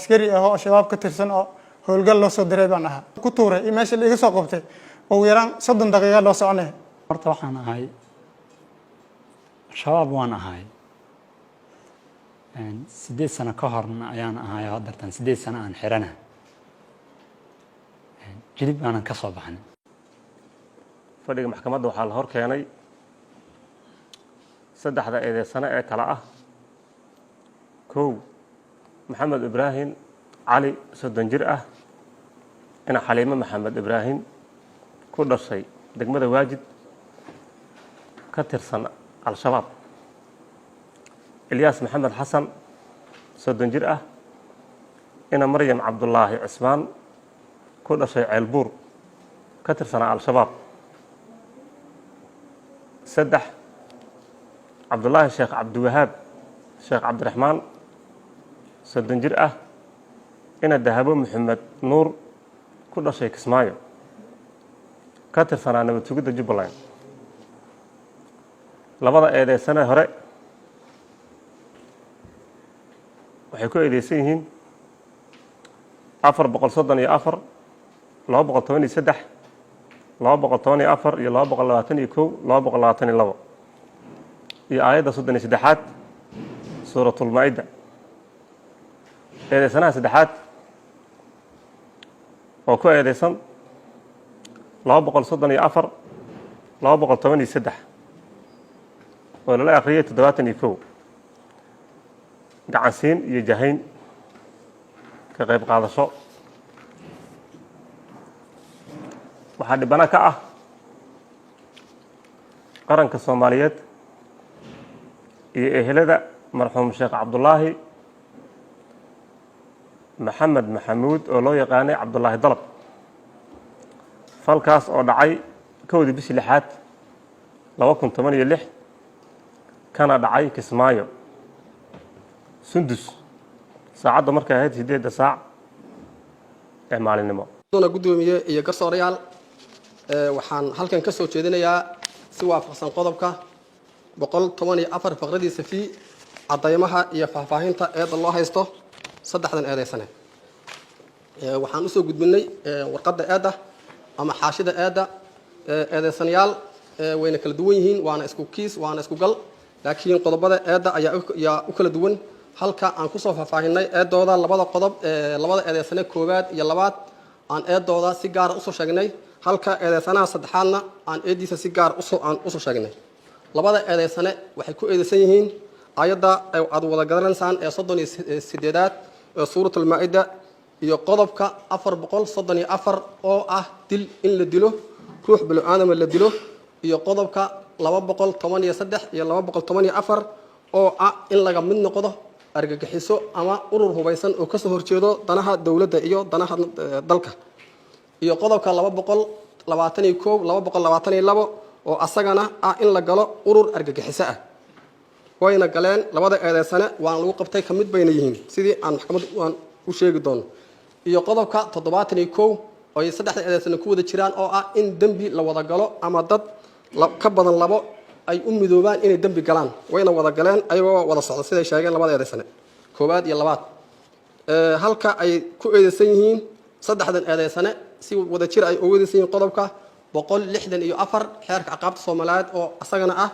askari ah oo shabaab ka tirsan oo howlgal loo soo diray baan ahaa ku tuuray meesha la iga soo qabtay oo yaraan 30 daqiiqo loo soconay horta waxaan ahay shabaab waan ahay 8 sano ka horna ayaan ahay hadartan 8 sano aan xirana jilib aanan ka soo baxnay fadhiga maxkamadda waxaa la hor keenay saddexda eedeysane ee kala ah kow maxamed ibraahim cali 30 jir ah ina xaliimo maxamed ibraahim ku dhashay degmada waajid ka tirsan al-shabaab ilyas maxamed xasan 30 jir ah ina maryam cabdullaahi cismaan ku dhashay ceelbuur ka tirsan al-shabaab saddex cabdullaahi sheekh cabdiwahaab sheekh cabdiraxmaan 30 jir ah ina dahabo maxamed nuur ku dhashay kismaayo ka tirsanaa nabad sugidda Jubbaland labada eedeysane hore waxay ku eedeysan yihiin 434 213 214 iyo 221 222 iyo aayadda 33aad suuratul maa'ida eedeysanaha saddexaad oo ku eedeysan 234 213 oo lala akhriyay 71 gacansiin iyo jahayn ka qayb qaadasho waxaa dhibana ka ah qaranka Soomaaliyeed iyo ehelada marxuum Sheekh Cabdullaahi maxamed maxamuud oo loo yaqaanay Cabdullaahi Dalab falkaas oo dhacay 1 bishii 6 2016 kana dhacay Kismaayo Sundus saacada markay ahayd 8 saac ee maalinimo gudoomiye iyo garsoorayaal waxaan halkan ka soo jeedinayaa si waafaqsan qodobka 114 faqradiisa fi cadaymaha iyo faahfaahinta eeda loo haysto saddexdan eedeysane waxaan u soo gudbinay warqadda eeda ama xaashida eeda eedeysanayaal wayna kala duwan yihiin waana isku kiis waana isku gal laakiin qodobada eeda ayaa u kala duwan halka aan ku soo faahfaahinay eedooda labada qodob labada eedeysane koowaad iyo labaad aan eedooda si gaar ah u soo sheegnay halka eedeysanaha saddexaadna aan eediisa si gaar aan u soo sheegnay labada eedeysane waxay ku eedeysan yihiin ayada aad wada garanaysaan ee 38aad ee suuratul maa'ida iyo qodobka 434 oo ah dil in la dilo ruux bil aadam la dilo iyo qodobka 213 iyo 214 oo ah in laga mid noqdo argagixiso ama urur hubeysan oo ka soo horjeedo danaha dawladda iyo danaha dalka iyo qodobka 221 222 oo asagana ah in la galo urur argagixiso ah wayna galeen labada eedeysane waan lagu qabtay kamid bayna yihiin sidii aan maxkamad waan u sheegi doono iyo qodobka 71 oo ay saddexda eedeysane ku wada jiraan oo ah in dambi la wada galo ama dad ka badan labo ay u midoobaan inay dambi galaan wayna wada galeen ayagoo wada socda sida ay sheegeen labada eedeysane koobaad iyo labaad halka ay ku eedeysan yihiin saddexdan eedeysane si wada jir ay ugu eedeysan yihiin qodobka 164 xeerka ciqaabta Soomaaliyeed oo asagana ah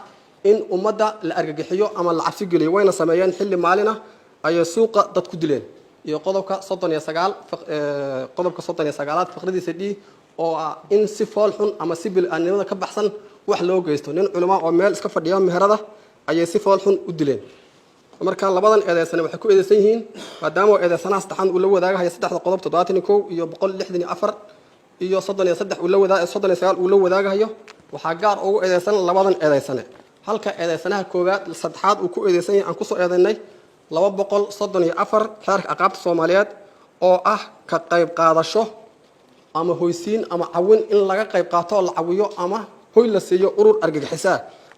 in ummadda la argagixiyo ama la cabsi geliyo wayna sameeyeen xilli maalina ay suuqa dad ku dileen iyo qodobka 39 qodobka 39aad faqradiisa D oo ah in si fool xun ama si bil aanimada ka baxsan wax loo geysto nin culimo oo meel iska fadhiya meherada ayay si fool xun u dileen marka labadan eedeysane waxay ku eedeysan yihiin maadaama eedeysanaha saddexan uu la wadaagayo saddexda qodob 71 iyo 164 iyo 33 uu la wadaaga 39 uu la wadaagayo waxa gaar ugu eedeysan labadan eedeysane halka eedeysanaha koowaad saddexaad uu ku eedeysan yahay aan ku soo eedeynay 234 xeerka ciqaabta Soomaaliyeed oo ah ka qayb qaadasho ama hoysiin ama cawin in laga qayb qaato la cawiyo ama hoy la siiyo urur argagixiso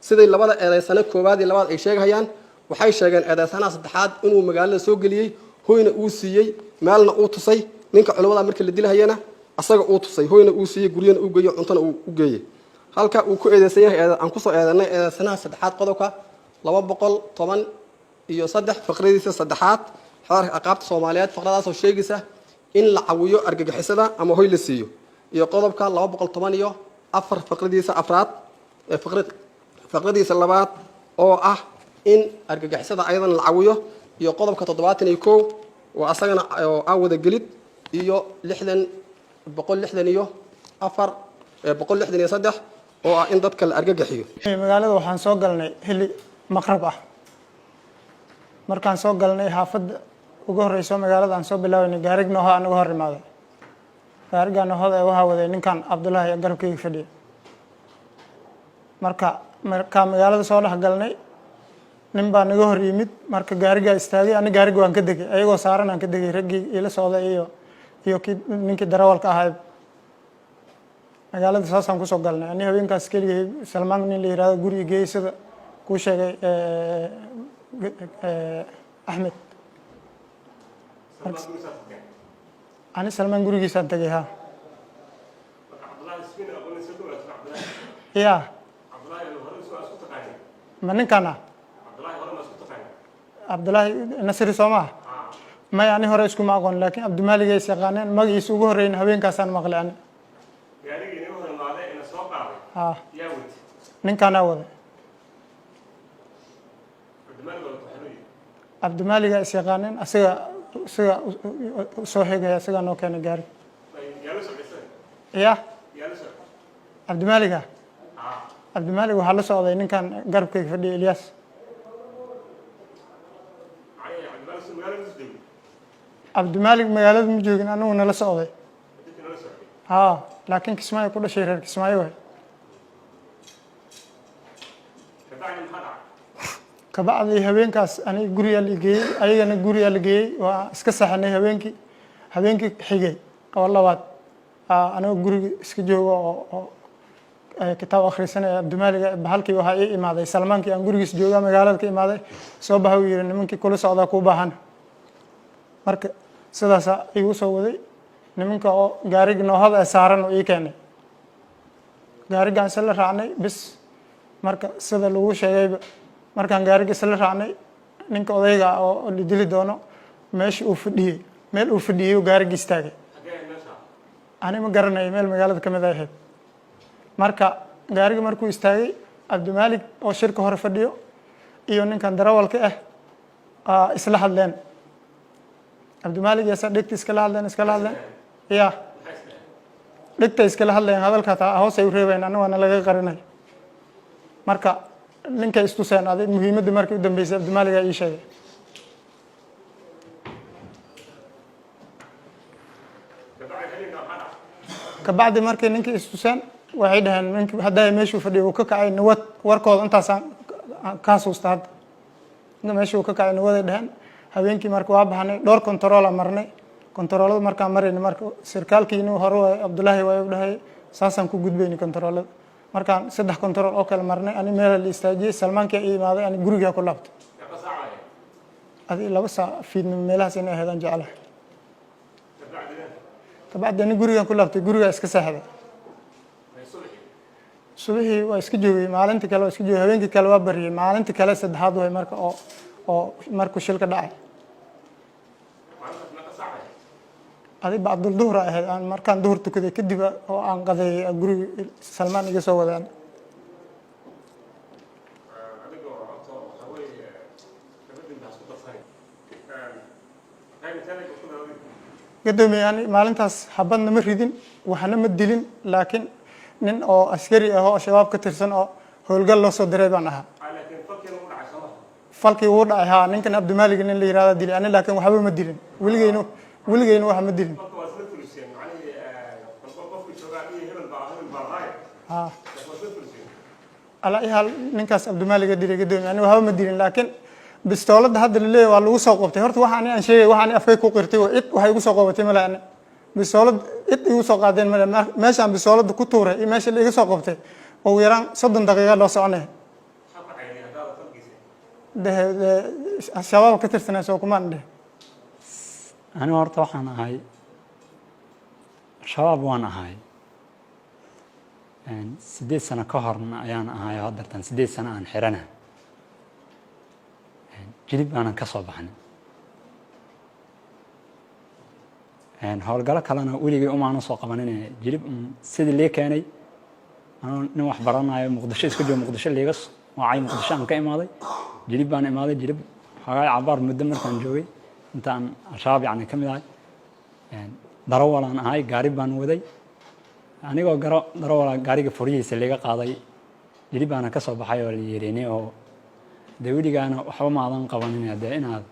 sidii labada eedeysane koowaad iyo labaad ay sheegayaan waxay sheegeen eedeysanaha saddexaad inuu magaalada soo galiyay hoyna uu siiyay meelna uu tusay ninka culimada markii la dilahayna asaga uu tusay hoyna uu siiyay guriyana uu geeyo cuntana uu u geeyay halka uu ku eedeysan yahay aan ku soo eedeynay eedeysanaha saddexaad qodobka 213 iyo 3 faqradiisa saddexaad xeerka ciqaabta Soomaaliyeed faqradaasoo sheegaysa in la cawiyo argagixisada ama hoy la siiyo iyo qodobka 214 faqradiisa afraad ee faqradiisa labaad oo ah in argagixisada ayadan la cawiyo iyo qodobka 71 oo asagana aan wada gelid iyo 163 oo ah in dadka la argagixiyo. magaalada waxaan soo galnay xilli maqrab ah markaan soo galnay xaafadda ugu horeyso magaalada aan soo bilaabnay gaarig nooha anagu hor imaaday gaariga noohada ee waxa waday ninkan Cabdullaahi ee garabkayga fadhiya marka magaalada soo dhex galnay nin baa naga hor yimid marka gaariga istaagay aniga gaariga waan ka degay ayagoo saaran aan ka degay raggii ila socday iyo ninkii darawalka ahaa magaalada saasaan ku soo galnay ani habeenkaas keligay Salmaan nin la yiraahdo guriga geesada ku sheegay Ahmed ani Salmaan gurigiisaan tagay ha ya ma ninkana Cabdullaahi Nasri Soomaa ma yani hore isku ma aqoon laakiin Cabdimaalig ay yaqaaneen magiis ugu horeeyay habeenkaasaan maqlay ani ninkana wada Cabdimaalig ay yaqaaneen asaga soo xigay asaga noo keenay gaari ya Cabdimaalig waxa la socday ninkan garabkayga fadhiya Ilyas Cabdimaalig magaalada ma joogin anigu nala socday laakiin Kismaayo ku dhashay reer Kismaayo way kabacdi habeenkaas aniga guriga la geeyay ayagana guriga la geeyay waa iska saxanay habeenkii xigay oo labaad aniga guriga iska joogo oo kitaab akhrisanay Cabdimaalig halkii waxa ay imaaday Salmaankii aan gurigiis jooga magaalada ka imaaday soo baxay yiri nimankii kula socda ku baahan marka sidaas igu soo waday nimanka oo gaariga noohada saaran oo ii keenay gaarigan sala raacnay bis marka sida lagu sheegay markaan gaariga sala raacnay ninka odayga oo la dili doono meesha uu fadhiyay meel uu fadhiyay gaariga istaagay ani ma garanay meel magaalada kamid ah marka gaariga markuu istaagay Cabdimaalig oo shirka hore fadhiyo iyo ninkan darawalka isla hadleen Cabdimaalig yaa dhigta iskala hadleen ya dhigta iskala hadleen hadalka taa hoos ay u reebayaan anna laga qarinay marka ninka istuseen aday muhiimadda markii u dambeysay Cabdimaalig ay sheegay kabacdi markii ninka istuseen waxay dhahan ninka haday meeshu fadhiyo uu ka kacay nabad warkooda intaas ka suustaa meeshu ka kacay nabad dhahan habeenkii markii waa baxnay dhowr control marnay controlada markaa marayna marka sarkaalkii inuu hore Cabdullaahi way u dhahay saasan ku gudbayni controlada markaan 3 control oo kala marnay ani meel la istaajiyay Salmaankii ay imaaday ani guriga ku laabtay adi 2 saac fiidnimo meelahaas inay ahaydaan jecelahay kabacdi ani guriga ku laabtay guriga iska saaxday subaxii waa iska joogay maalintii kale waa iska joogay habeenkii kale waa bariyay maalintii kale saddexaad way marka oo markuu shilka dhacay adi bacd duhur ahayd aan markaan duhur tukaday kadib oo aan qaday guriga Salmaan iga soo wadaan gadoomiyaani maalintaas xabadna ma ridin waxna ma dilin laakiin nin oo askari ah oo shabaab ka tirsan oo howlgal loo soo diray baan ahaa falkii uu dhacay ninkan Cabdimaalig nin la yiraahdo dilay ani laakiin waxba ma dilin weligeyna wax ma dilin ala ihal ninkaas Cabdimaalig dilay gadoomiyaani waxba ma dilin laakiin bistoolada hadda la leeyahay waa lagu soo qabtay horta waxaan aan sheegay waxaan afkay ku qirtay waxay igu soo qabatay malaana bistoolad igu soo qaadeen meeshaan bistoolada ku tuuray meesha la iga soo qabtay oo yaraan 30 daqiiqo loo soconay shabaab ka tirsanay soo kumaan dheh ani horta waxaan ahay shabaab waan ahay 8 sano ka horna ayaan ahay hadartan 8 sano aan xirana jilib aanan ka soo baxnay howlgalo kalena weligay umaana soo qabanin jilib sidii lee keenay anoo nin wax baranayo muqdisho isku joogo muqdisho liiga wacay muqdisho aan ka imaaday jilib baan imaaday jilib xogaa cabaar muddo markaan joogay intaan al-shabaab yacni ka mid ahay darawalaan ahay gaari baan waday anigoo darawala gaariga furihiisa liiga qaaday jilib baana ka soo baxay oo la yeerinay oo dee weligaana waxba maadan qabanin dee inaad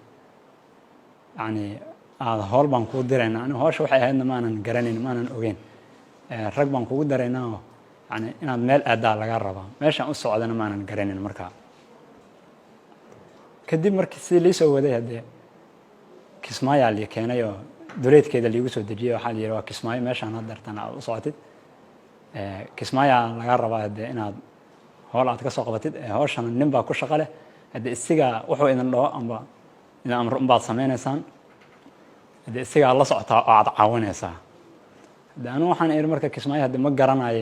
yacni aada howl baan kuu diraynaa aniga howsha waxay ahaydna maanan garanayn maanan ogeyn rag baan kugu daraynaa oo yani inaad meel aadaa laga rabaa meeshaan u socdana maanan garanayn markaa kadib markii sidii lii soo waday haddee kismaayaa lii keenay oo duleedkeeda liigu soo dejiyey waxaa la yidhi waa kismaayo meeshaan haddeertan aad u socotid kismaayaa laga rabaa haddee inaad howl aad ka soo qabatid howshana nin baa ku shaqo leh haddee isigaa wuxuu idin dhaho amba idin amro unbaad samaynaysaan haddee isigaa la socotaa oo aad caawinaysaa haddee anigu waxaan iri marka kismaayo haddee ma garanayo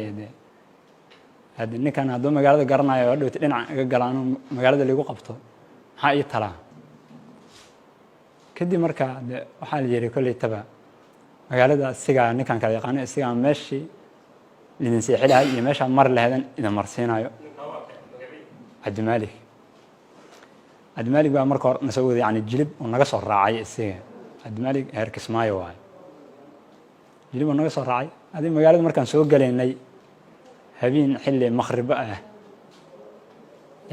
haddii ninkan hadduu magaalada garanayo oo dhowti dhinaca iga gala anuu magaalada liigu qabto maxaa ii talaa kadib marka de waxaa la yidhi kolley taba magaalada isigaa ninkan kala yaqaano isigaa meeshii idin seexi lahay iyo meeshaad mari laheedan idin marsiinayo cabdimaalig cabdimaalig baa marka hore nasoo waday yani jilib uu naga soo raacay isiga cabdimaalig heer kismaayo waayo jilib uu naga soo raacay adii magaalada markaan soo galaynay habeen xilli makhribo ah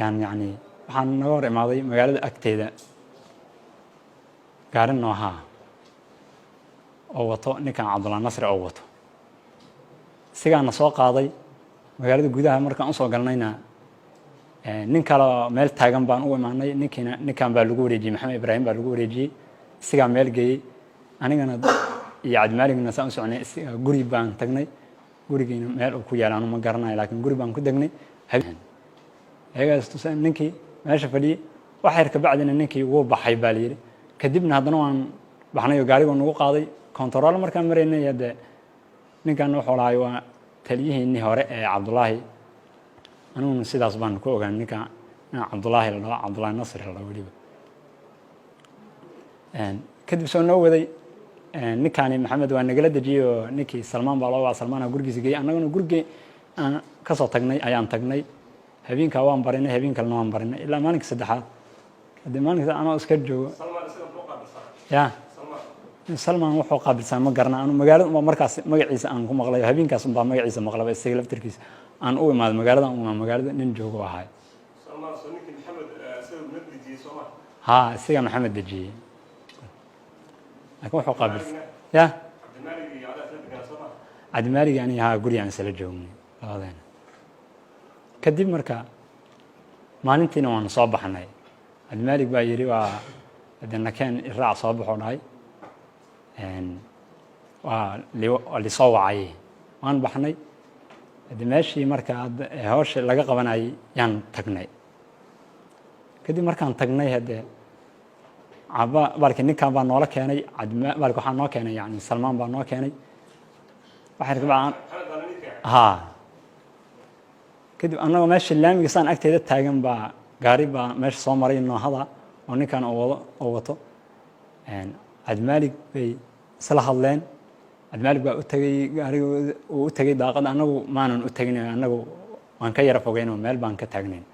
yani waxaan naga hor imaaday magaalada agteeda gaari noohaa oo wato ninkan cabdulla nasri oo wato isigaana soo qaaday magaalada gudaha markaan usoo galnayna nin kale meel taagan baan u imaanay ninkan baa lagu wareejiyey maxamed ibraahim baa lagu wareejiyey isigaa meel geeyey anigana iyo cabdimaaligna saan u socnay isigaa guri baan tagnay gurigiina meel uu ku yaala anu ma garanayo laakiin guri baan ku degnay ayagaas tuseen ninkii meesha fadhiyey wax yar kabacdina ninkii wuu baxay baa layidhi kadibna haddana waan baxnay oo gaarigoo nagu qaaday kontarool markaan maraynay haddee ninkan wuxuu lahay waa taliyihiinii hore ee cabdullaahi aniguna sidaas baan ku ogaan ninka cabdullaahi la dhaho cabdullaahi nasri la dhaho weliba kadib soo noo waday ninkaani maxamed waa nagala dejiyey oo ninkii salmaan baa loo waa salmaana gurigiisa geeyey annaguna gurigii aan kasoo tagnay ayaan tagnay habeenkaa waan barinay habeen kalena waan barinay ilaa maalinka saddexaad haddii maalinka anoo iska joogo ya salmaan wuxuu qaabilsan ma garana anu magaalada unbaa markaas magaciisa aan ku maqlay habeenkaas unbaa magaciisa maqlaba isaga laftirkiisa aan u imaado magaalada unbaa magaalada nin joogo ahay ha isaga maxamed dejiyey laakiin wuxuu qaabilsan ya cabdimaalig ani haa guri aan isla joognay labadeena kadib marka maalintiina waanu soo baxnay cabdimaalig baa yidhi waa de nakeen iraac soo baxoo dhahay waa lisoo wacay waan baxnay de meeshii marka howsha laga qabanayay yaan tagnay kadib markaan tagnay haddee balki ninkan baa noola keenay balki waxaa noo keenay yani salmaan baa noo keenay ha kadib annagoo meesha laamiga saan agteeda taagan baa gaari baa meesha soo maray noohada oo ninkan oo wato cabdimaalig bay isla hadleen cabdimaalig baa u tegey gaariga uu u tegey daaqada annagu maanan u tegin annagu waan ka yara fogeyn oo meel baan ka taagnayn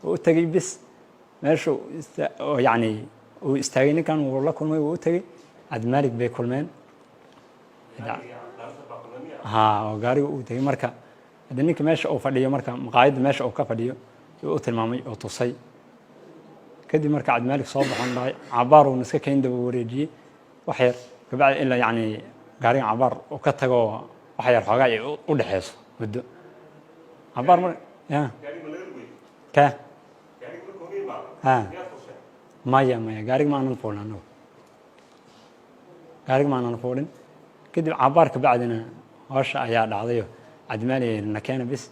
oo u tegey bis meesha yani uu istaagay ninkan wuu la kulmay wuu u tegey cabdimaalig bay kulmeen ha oo gaariga uu tegey marka haddii ninka meesha uu fadhiyo marka maqaayadda meesha uu ka fadhiyo u tilmaamay oo tusay kadib marka cabdimaalig soo baxon dhahay cabaar uuna iska keyn daba wareejiyey wax yar kabacdi ilaa yani gaariga cabaar uu ka tago wax yar xoogaa ay u dhexeyso muddo cabaar mar ya ka ha maya gaariga ma aanan fuulin anagu gaariga ma aanan fuulin kadib cabaar kabacdina howsha ayaa dhacdayo cabdimaalig nakeena bis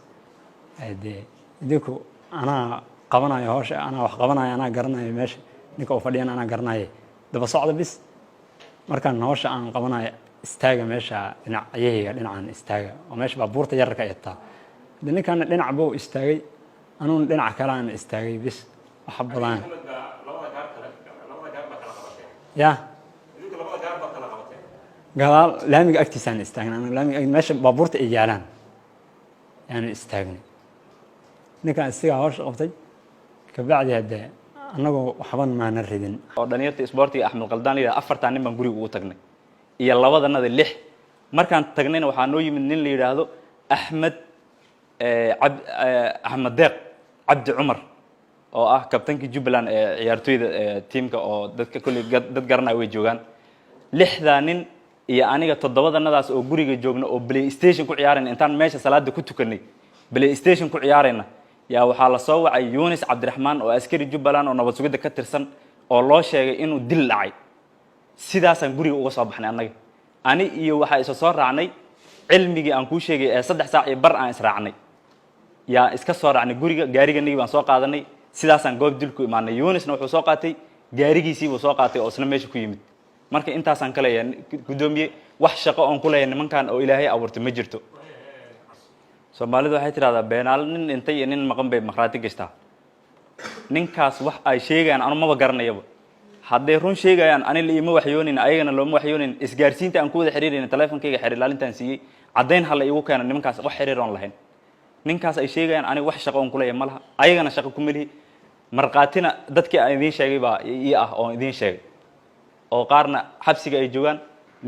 dee idinku anaa qabanayo howsha anaa wax qabanayo anaa garanayo meesha ninka uu fadhiyan anaa garanayo daba socda bis markaan howsha aan qabanayo istaaga meesha dhinacyahayga dhinacan istaaga oo meesha baabuurta yararka ay taa haddii ninkaana dhinac buu istaagay anuuna dhinaca kale aan istaagay bis wax badan gadaal laamiga agtiisaan istaagnay anaga laamiga meesha baabuurta ay yaalaan aan istaagnay ninkan isaga hawsha qabtay ka bacdi hadda anagoo waxban maana ridin oo dhalinyarta isboortiga Axmed Qaldaan leeyahay afartan nin baan guriga ugu tagnay iyo labadanada 6 markaan tagnayna waxaa noo yimid nin la yiraahdo Axmed Deeq Cabdi Cumar oo ah kabtankii Jubbaland ee ciyaartoyda teamka oo dadka kulli dad garanay way joogan 6 nin iyo aniga 7danadaas oo guriga joogna oo PlayStation ku ciyaarayna intaan meesha salaada ku tukanay PlayStation ku ciyaarayna yaa waxaa la soo wacay Yunis Cabdiraxmaan oo askari Jubbaland oo nabad sugidda ka tirsan oo loo sheegay inuu dil dhacay sidaasaan guriga uga soo baxnay anaga ani iyo waxa isa soo raacnay cilmigii aan ku sheegay ee 3 saac iyo bar aan israacnay yaa iska soo raacnay guriga gaariganigi baan soo qaadanay sidaasaan goob dil ku imaanay Yunisna wuxuu soo qaatay gaarigiisii buu soo qaatay oo isna meesha ku yimid marka intaasaan kale gudoomiye wax shaqo aan ku leeyahay nimankan oo Ilaahay abuurtay ma jirto Soomaalidu waxay tiraahdaa beenaal nin intay iyo nin maqan bay maqraati gastaa ninkaas wax ay sheegayaan anu ma garanayaba hadday run sheegayaan ani la ima waxyoonin ayagana looma waxyoonin isgaarsiinta aan ku wada xiriirina teleefankayga xiriir laalintan siiyay cadeyn hal igu keenay nimankaas wax xiriir aan lahayn ninkaas ay sheegayaan ani wax shaqo aan ku leeyahay malaha ayagana shaqo ku melihi marqaatina dadkii aan idin sheegay baa ii ah oo idin sheegay oo qaarna xabsiga ay joogan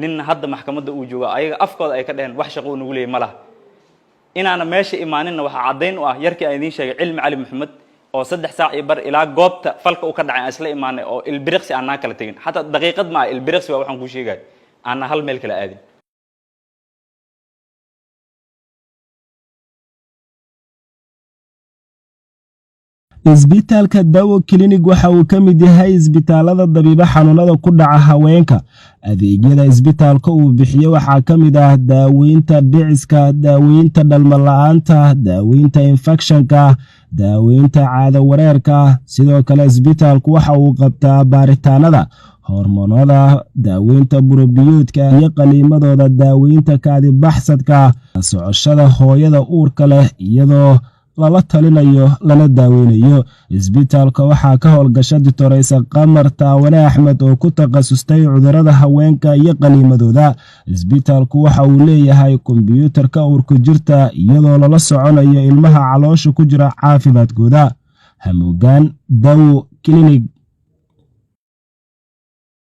nin hadda maxkamadda uu jooga ayaga afkooda ay ka dhaheen wax shaqo uu nagu leeyahay malaha inaana meesha imaaninna waxa cadeyn u ah yarkii aan idin sheegay Cilmi Cali Maxamed oo 3 saac iyo bar ilaa goobta falka uu ka dhacay isla imaanay oo ilbiriqsi aan kala tagin hatta daqiiqad ma ilbiriqsi waa waxaan ku sheegay aan hal meel kala aadin isbitaalka Dawo Clinic waxa uu ka mid yahay isbitaalada dabiiba xanuunada ku dhaca haweenka adeegyada isbitaalka uu bixiyo waxa ka mid ah daaweynta dhiciska daaweynta dhalmo la'aanta daaweynta infectionka daaweynta caado wareerka sidoo kale isbitaalku waxa uu qabtaa baaritaanada hormoonada daaweynta burobiyoodka iyo qaliimadooda daaweynta kaadi baxsadka socoshada hooyada uurka leh iyadoo lala talinayo lana daaweynayo isbitaalka waxaa ka howlgasha Dictoraysa Qamar Taawane Axmed oo ku takhasustay cudurrada haweenka iyo qaliimadooda isbitaalku waxa uu leeyahay kombiyuutarka uurku jirta iyadoo lala soconayo ilmaha caloosha ku jira caafimaadkooda hamuugaan Dawo Clinic